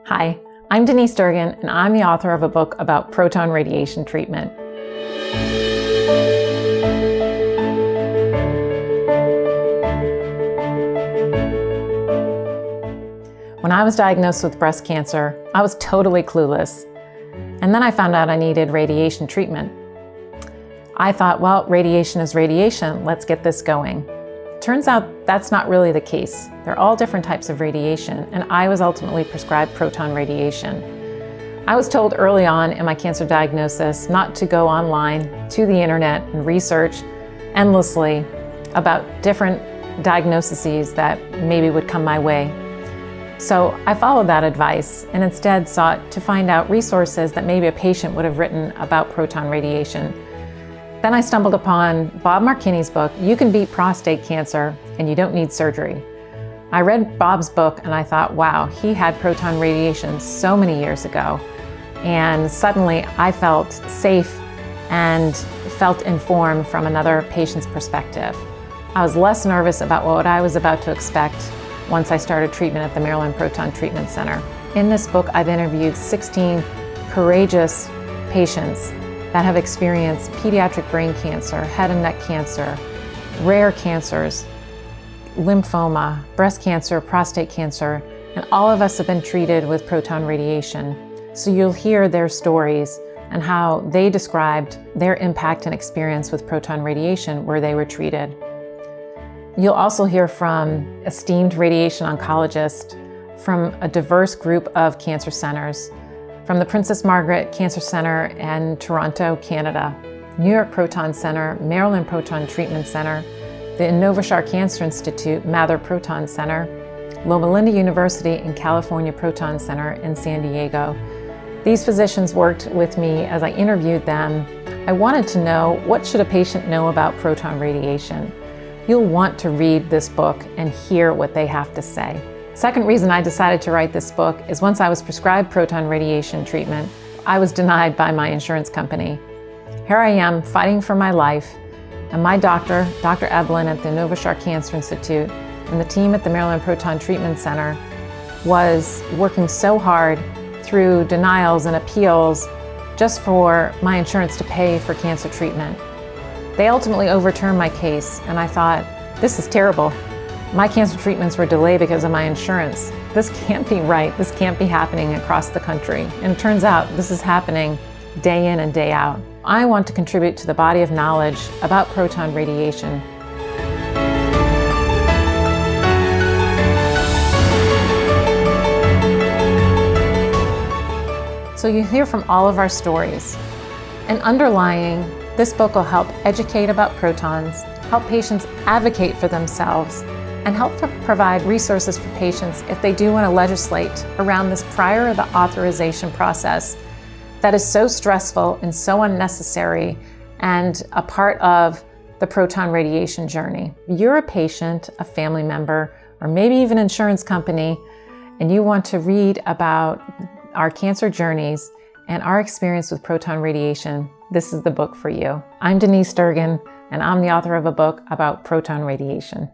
Hi, I'm Denise Durgin, and I'm the author of a book about proton radiation treatment. When I was diagnosed with breast cancer, I was totally clueless. And then I found out I needed radiation treatment. I thought, well, radiation is radiation, let's get this going. Turns out that's not really the case. They're all different types of radiation, and I was ultimately prescribed proton radiation. I was told early on in my cancer diagnosis not to go online to the internet and research endlessly about different diagnoses that maybe would come my way. So I followed that advice and instead sought to find out resources that maybe a patient would have written about proton radiation. Then I stumbled upon Bob Markini's book, You Can Beat Prostate Cancer and You Don't Need Surgery. I read Bob's book and I thought, wow, he had proton radiation so many years ago. And suddenly I felt safe and felt informed from another patient's perspective. I was less nervous about what I was about to expect once I started treatment at the Maryland Proton Treatment Center. In this book, I've interviewed 16 courageous patients that have experienced pediatric brain cancer, head and neck cancer, rare cancers, lymphoma, breast cancer, prostate cancer, and all of us have been treated with proton radiation. So you'll hear their stories and how they described their impact and experience with proton radiation where they were treated. You'll also hear from esteemed radiation oncologists from a diverse group of cancer centers, from the Princess Margaret Cancer Center in Toronto, Canada, New York Proton Center, Maryland Proton Treatment Center, the Innovashar Cancer Institute, Mather Proton Center, Loma Linda University and California Proton Center in San Diego. These physicians worked with me as I interviewed them. I wanted to know, what should a patient know about proton radiation? You'll want to read this book and hear what they have to say. Second reason I decided to write this book is once I was prescribed proton radiation treatment, I was denied by my insurance company. Here I am fighting for my life, and my doctor, Dr. Evelyn at the Innovashar Cancer Institute, and the team at the Maryland Proton Treatment Center was working so hard through denials and appeals just for my insurance to pay for cancer treatment. They ultimately overturned my case, and I thought, this is terrible. My cancer treatments were delayed because of my insurance. This can't be right. This can't be happening across the country. And it turns out this is happening day in and day out. I want to contribute to the body of knowledge about proton radiation. So you hear from all of our stories. And underlying, this book will help educate about protons, help patients advocate for themselves, and help provide resources for patients if they do want to legislate around this prior to the authorization process that is so stressful and so unnecessary and a part of the proton radiation journey. You're a patient, a family member, or maybe even an insurance company, and you want to read about our cancer journeys and our experience with proton radiation, this is the book for you. I'm Denise Durgin, and I'm the author of a book about proton radiation.